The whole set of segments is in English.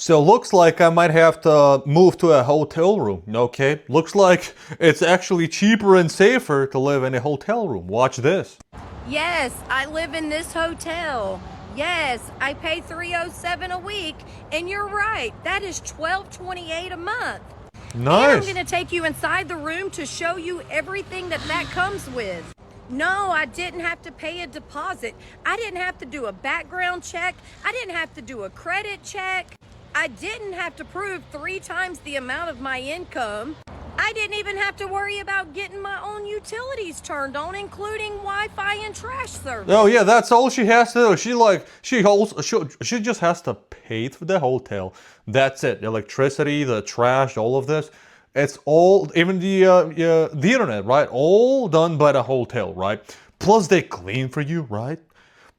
So looks like I might have to move to a hotel room, okay? Looks like it's actually cheaper and safer to live in a hotel room. Watch this. Yes, I live in this hotel. Yes, I pay 307 a week, and you're right. That is 1228 a month. And I'm Nice. going to take you inside the room to show you everything that comes with. No, I didn't have to pay a deposit. I didn't have to do a background check. I didn't have to do a credit check. I didn't have to prove 3 times the amount of my income. I didn't even have to worry about getting my own utilities turned on, including Wi-Fi and trash service. Oh yeah, that's all she has to do. She just has to pay for the hotel. That's it. Electricity, the trash, all of this. It's all, even the internet, right? All done by the hotel, right? Plus they clean for you, right?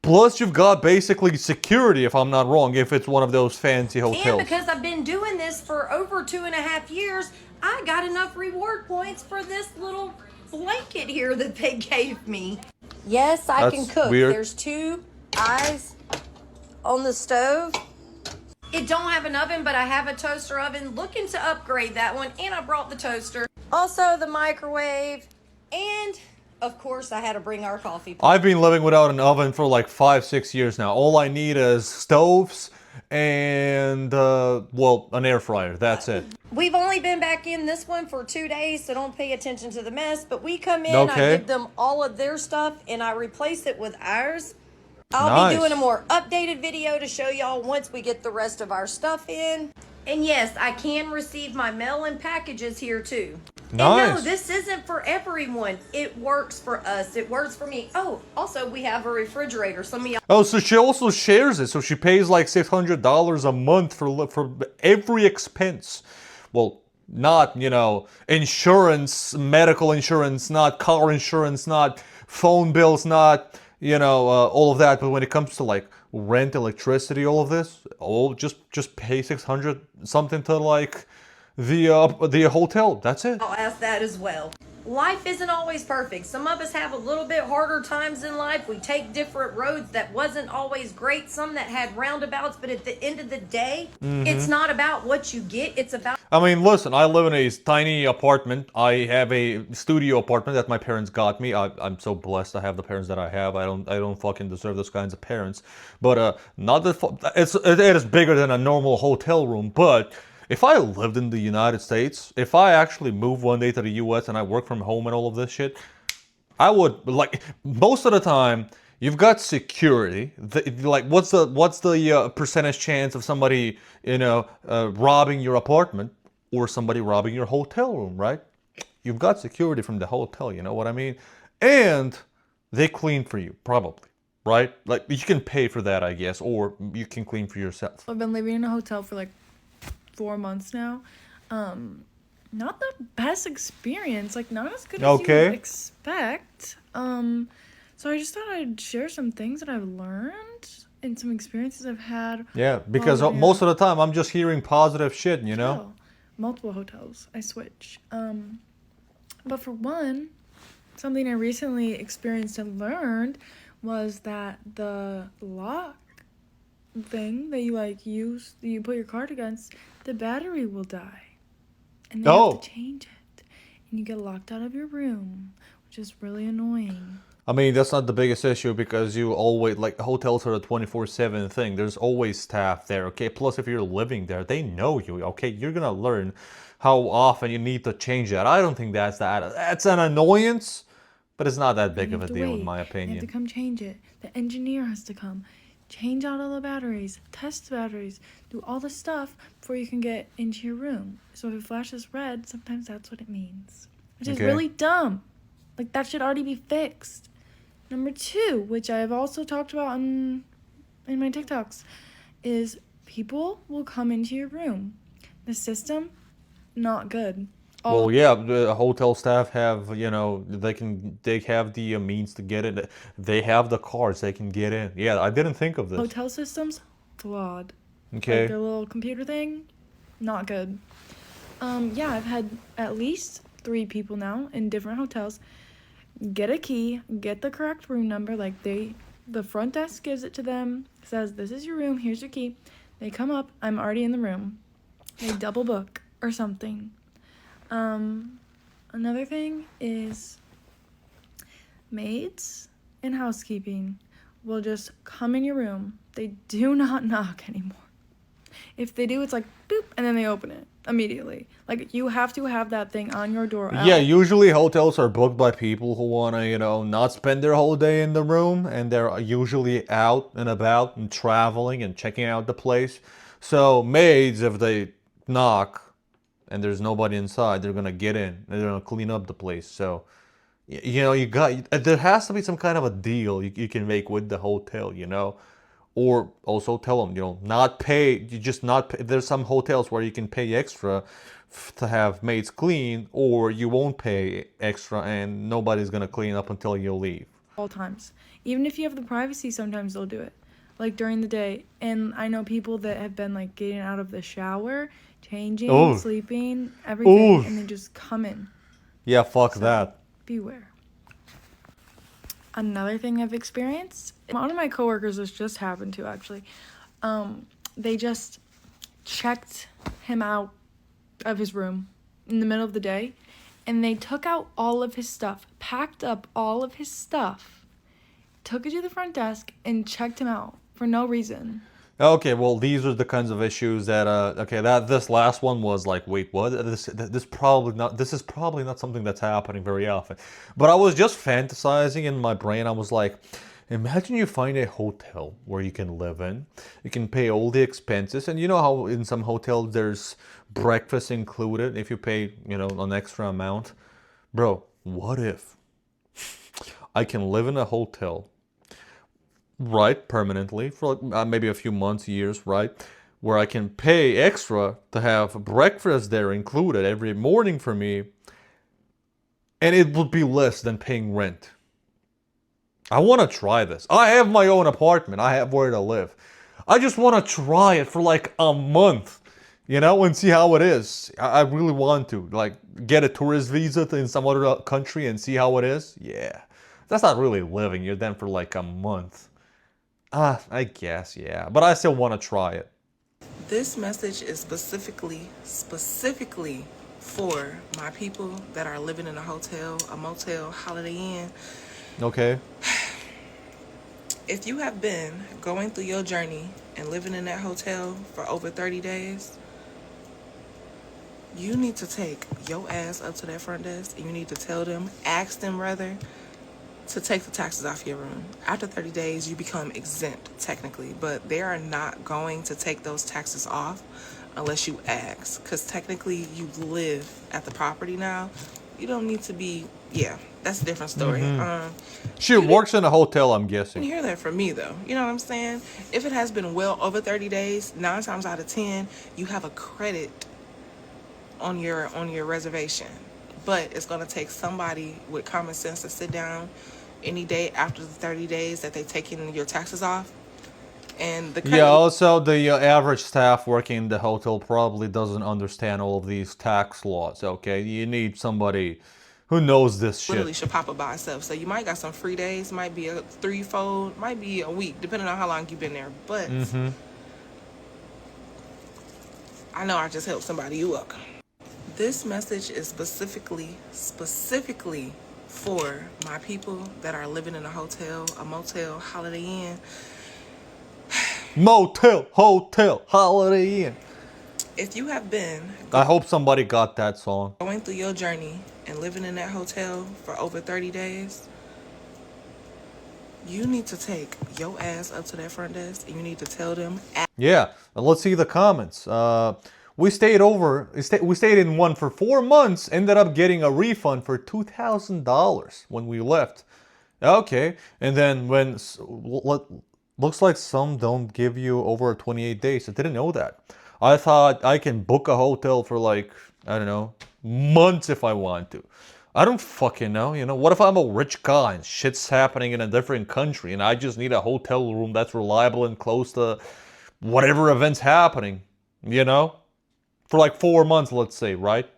Plus you've got basically security, if I'm not wrong, if it's one of those fancy And hotels. because I've been doing this for over 2.5 years, I got enough reward points for this little blanket here that they gave me. Yes, I can That's cook. weird. There's 2 eyes on the stove. It don't have an oven, but I have a toaster oven. Looking to upgrade that one, and I brought the toaster. Also the microwave, and of course I had to bring our coffee pot. I've been living without an oven for like 5, 6 years now. All I need is stoves and, well, an air fryer. That's it. We've only been back in this one for 2 days, so don't pay attention to the mess. But we come in, Okay. I give them all of their stuff, and I replace it with ours. I'll be doing a more updated video to show y'all once we get the rest of our stuff in. And yes, I can receive my mail and packages here too. And no, Nice. this isn't for everyone. It works for us. It works for me. Oh, also we have a refrigerator. Some of y'all. Oh, so she also shares it. So she pays like $600 a month for every expense. Well, not, insurance, medical insurance, not car insurance, not phone bills, not, all of that. But when it comes to like rent, electricity, all of this, just pay 600 something to like the hotel. That's it. I'll ask that as well. Life isn't always perfect. Some of us have a little bit harder times in life. We take different roads that wasn't always great, some that had roundabouts, but at the end of the day, it's not about what you get, it's about. I mean, listen, I live in a tiny apartment. I have a studio apartment that my parents got me. I'm so blessed to have the parents that I have. I don't fucking deserve those kinds of parents. But not that it is bigger than a normal hotel room. But if I lived in the United States, if I actually moved one day to the U.S. and I work from home and all of this shit, I would, like, most of the time. You've got security. What's the percentage chance of somebody robbing your apartment or somebody robbing your hotel room, right? You've got security from the hotel. You know what I mean? And they clean for you, probably, right? Like you can pay for that, I guess, or you can clean for yourself. I've been living in a hotel for like 4 months now. Not the best experience, like not as good as you would expect. So I just thought I'd share some things that I've learned and some experiences I've had. Yeah, because most of the time I'm just hearing positive shit, Oh, multiple hotels. I switch. But for one, something I recently experienced and learned was that the lock thing that you use, that you put your card against, the battery will die. And they have to change it. And you get locked out of your room, which is really annoying. I mean, that's not the biggest issue because you always, like, hotels are a 24/7 thing. There's always staff there, okay? Plus, if you're living there, they know you, okay? You're gonna learn how often you need to change that. I don't think that's an annoyance, but it's not that big of a deal in my opinion. You have to come change it. The engineer has to come change out all the batteries, test the batteries, do all the stuff before you can get into your room. So if it flashes red, sometimes that's what it means, which is really dumb. Like, that should already be fixed. Number 2, which I've also talked about in my TikToks, is people will come into your room. The system, not good. Well, yeah, the hotel staff have, they have the means to get in. They have the cards, they can get in. Yeah, I didn't think of this. Hotel systems, flawed. Okay. Like their little computer thing, not good. Yeah, I've had at least 3 people now in different hotels get a key, get the correct room number, like the front desk gives it to them, says this is your room, here's your key. They come up, I'm already in the room. They double book or something. Another thing is maids and housekeeping will just come in your room. They do not knock anymore. If they do, it's like boop, and then they open it immediately. Like, you have to have that thing on your door. Yeah, usually hotels are booked by people who want to, not spend their whole day in the room, and they're usually out and about and traveling and checking out the place. So maids, if they knock and there's nobody inside, they're gonna get in and they're gonna clean up the place. So, there has to be some kind of a deal you can make with the hotel. Or also tell them, not pay. You just not pay. There's some hotels where you can pay extra to have maids clean, or you won't pay extra and nobody's gonna clean up until you leave. All times. Even if you have the privacy, sometimes they'll do it. Like during the day. And I know people that have been like getting out of the shower, changing, Oh. sleeping, everything, Oof. and they just come in. Yeah, fuck So, that. beware. Another thing I've experienced, one of my coworkers this just happened to actually. They just checked him out of his room in the middle of the day, and they took out all of his stuff, packed up all of his stuff, took it to the front desk, and checked him out for no reason. Okay, well, these are the kinds of issues that this last one was like, wait, what? This is probably not something that's happening very often. But I was just fantasizing in my brain. I was like, imagine you find a hotel where you can live in. You can pay all the expenses, and you know how in some hotels there's breakfast included if you pay, an extra amount. Bro, what if I can live in a hotel, right, permanently for like, maybe a few months, years, right, where I can pay extra to have breakfast there included every morning for me, and it would be less than paying rent. I want to try this. I have my own apartment. I have where to live. I just want to try it for like a month, and see how it is. I really want to, like, get a tourist visa in some other country and see how it is. Yeah. That's not really living. You're then for like a month. I guess, yeah. But I still want to try it. This message is specifically for my people that are living in a hotel, a motel, Holiday Inn. Okay. If you have been going through your journey and living in that hotel for over 30 days, you need to take your ass up to that front desk and you need to ask them rather, to take the taxes off your room. After 30 days, you become exempt, technically, but they are not going to take those taxes off unless you ask, because technically you live at the property now. You don't need to be, that's a different story. She works in a hotel, I'm You guessing. didn't hear that from me, though. You know what I'm saying? If it has been well over 30 days, 9 times out of 10, you have a credit on your reservation. But it's going to take somebody with common sense to sit down any day after the 30 days that they taking your taxes off. And the Yeah, also the average staff working in the hotel probably doesn't understand all of these tax laws, okay? You need somebody who knows this literally shit. should pop up by itself. So you might got some free days, might be a threefold, might be a week, depending on how long you've been there. But I know I just helped somebody. You welcome. This message is specifically for my people that are living in a hotel, a motel, Holiday Inn. Motel, hotel, Holiday Inn. If you have been I hope somebody got that song. going through your journey and living in that hotel for over 30 days, you need to take your ass up to that front desk and you need to tell them. Yeah, let's see the comments. We stayed in one for 4 months, ended up getting a refund for $2,000 when we left. Okay, and then looks like some don't give you over 28 days. I didn't know that. I thought I can book a hotel for like, I don't know, months if I want to. I don't fucking know, What if I'm a rich guy and shit's happening in a different country and I just need a hotel room that's reliable and close to whatever event's happening, For like 4 months, let's say, right?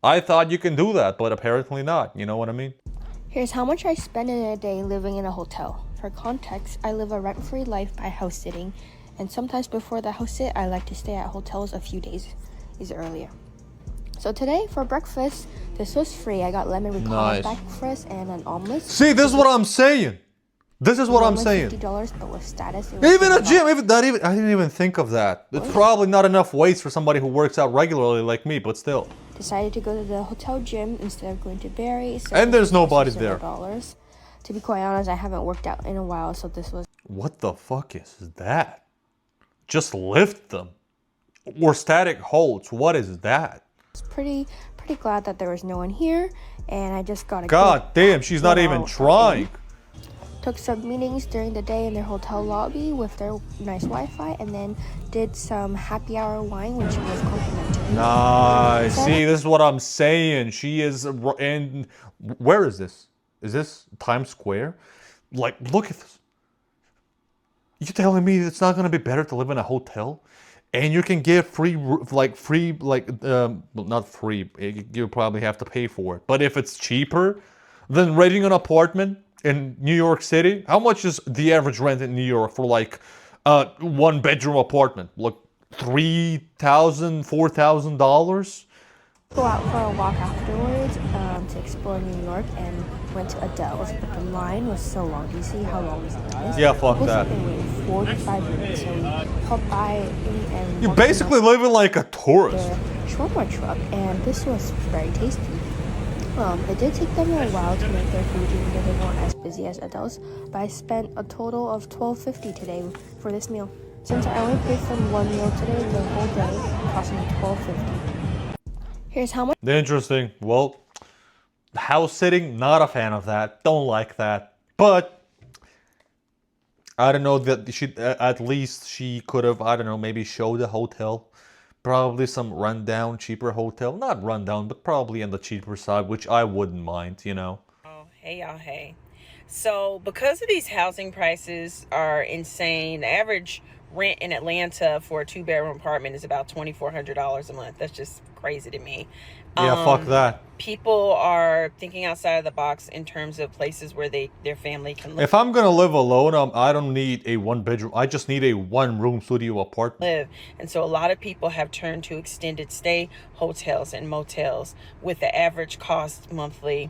I thought you can do that, but apparently not. You know what I mean? Here's how much I spend in a day living in a hotel. For context, I live a rent-free life by house sitting, And sometimes before the house sit, I like to stay at hotels a few days earlier. So today for breakfast, this was free. I got lemon ricotta breakfast and an omelet. See, this is what I'm saying. This is what I'm saying. $50, but with status, it was Even a gym, I didn't even think of that. It's probably not enough weights for somebody who works out regularly like me, but still. Decided to go to the hotel gym instead of going to Barry's. So And there's nobody there. $0. To be quite honest, I haven't worked out in a while, so this was... What the fuck is that? Just lift them. Or static holds. What is that? Pretty glad that there was no one here, and I just got a... God damn, she's not even trying. Took some meetings during the day in their hotel lobby with their nice Wi-Fi, and then did some happy hour wine, which was complimentary. Nice. See, this is what I'm saying. She is in... Where is this? Is this Times Square? Like, look at this. You telling me it's not going to be better to live in a hotel? And you can get not free. You probably have to pay for it. But if it's cheaper than renting an apartment in New York City, how much is the average rent in New York for like a 1-bedroom apartment? Like $3,000, $4,000? Go out for a walk afterwards to explore New York and went to Adele's, but the line was so long. Do you see how long this line is? Yeah, fuck that. We've been waiting 45 minutes, so we popped by and You're basically living like a tourist. The shawarma truck, and this was very tasty. It did take them a while to make their food, even though they weren't as busy as Adele's, but I spent a total of $12.50 today for this meal. Since I only paid for one meal today, the whole day cost me $12.50. Here's how much. Interesting. Well, house sitting, not a fan of that. Don't like that. But I don't know that she, at least she could have, I don't know, maybe showed the hotel. Probably some rundown, cheaper hotel. Not rundown, but probably on the cheaper side, which I wouldn't mind, you know. Oh, hey y'all, hey. So because of these housing prices are insane, the average rent in Atlanta for a 2-bedroom apartment is about $2,400 a month. That's just crazy to me. Yeah, fuck that. People are thinking outside of the box in terms of places where their family can live. If I'm gonna live alone, I don't need a 1-bedroom. I just need a 1-room studio apartment. And so a lot of people have turned to extended stay hotels and motels, with the average cost monthly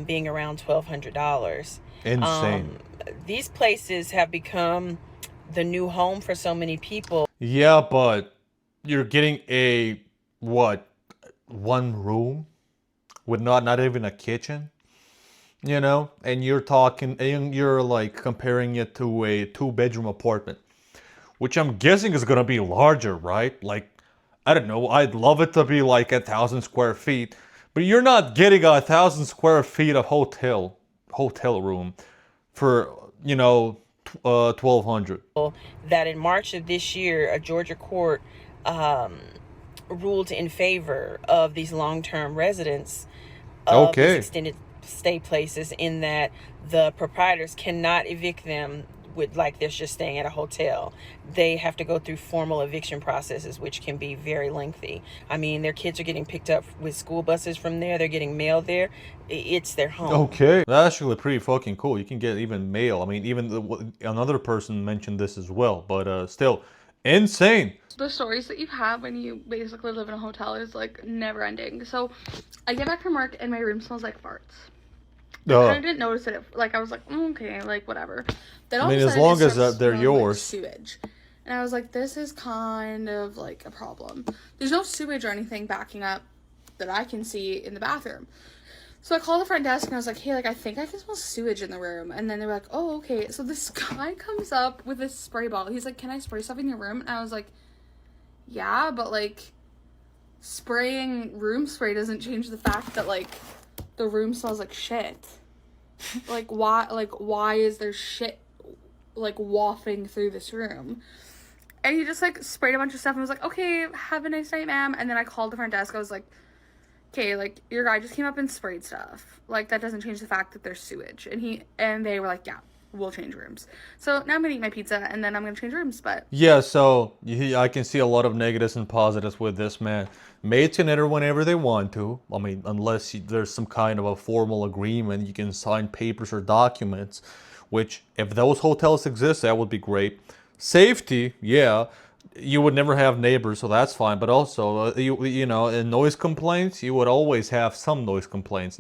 being around $1,200. Insane. These places have become the new home for so many people. Yeah, but you're getting a, what, 1 room with not even a kitchen, you know, and you're like comparing it to a 2-bedroom apartment, which I'm guessing is gonna be larger, right? Like, I don't know, I'd love it to be like 1,000 square feet, but you're not getting 1,000 square feet of hotel room for, you know, $1,200. That in March of this year, a Georgia court ruled in favor of these long-term residents of these extended stay places, in that the proprietors cannot evict them with like they're just staying at a hotel. They have to go through formal eviction processes, which can be very lengthy. I mean, their kids are getting picked up with school buses from there. They're getting mail there. It's their home. Okay, that's actually pretty fucking cool. You can get even mail. I mean, even another person mentioned this as well, but still, insane. The stories that you have when you basically live in a hotel is like never ending. So I get back from work and my room smells like farts. I didn't notice it. Like, I was like, okay, like, whatever. Then all I mean, of a as sudden, long it as starts they're smelling yours. like sewage. And I was like, this is kind of like a problem. There's no sewage or anything backing up that I can see in the bathroom. So I called the front desk and I was like, hey, like, I think I can smell sewage in the room. And then they were like, oh, okay. So this guy comes up with this spray bottle. He's like, can I spray stuff in your room? And I was like, yeah, but like, spraying room spray doesn't change the fact that like the room smells like shit. Like, why is there shit like wafting through this room? And he just like sprayed a bunch of stuff and was like, okay, have a nice night, ma'am. And then I called the front desk. I was like, okay, like, your guy just came up and sprayed stuff. Like, that doesn't change the fact that there's sewage. And they were like, yeah, we'll change rooms. So now I'm gonna eat my pizza and then I'm gonna change rooms. But yeah, so I can see a lot of negatives and positives with this, man. Maids can enter whenever they want to. I mean, unless there's some kind of a formal agreement, you can sign papers or documents, which if those hotels exist, that would be great. Safety, yeah. You would never have neighbors, so that's fine. But also, you know, in noise complaints, you would always have some noise complaints.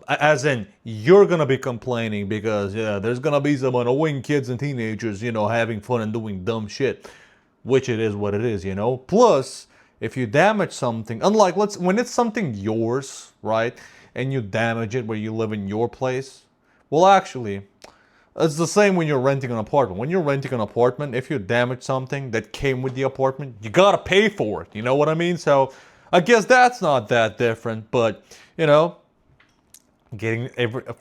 As in, you're gonna be complaining because yeah, there's gonna be some annoying kids and teenagers, you know, having fun and doing dumb shit, which it is what it is, you know. Plus, if you damage something, unlike when it's something yours, right, and you damage it where you live in your place, well, actually. It's the same when you're renting an apartment. When you're renting an apartment, if you damage something that came with the apartment, you gotta pay for it. You know what I mean? So I guess that's not that different. But, you know, getting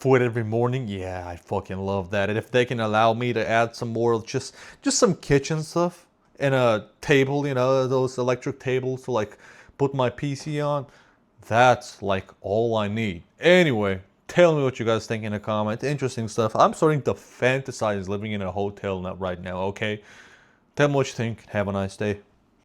food every morning, yeah, I fucking love that. And if they can allow me to add some more, just some kitchen stuff and a table, you know, those electric tables to like put my PC on, that's like all I need. Anyway, tell me what you guys think in the comment. Interesting stuff. I'm starting to fantasize living in a hotel right now, okay? Tell me what you think. Have a nice day.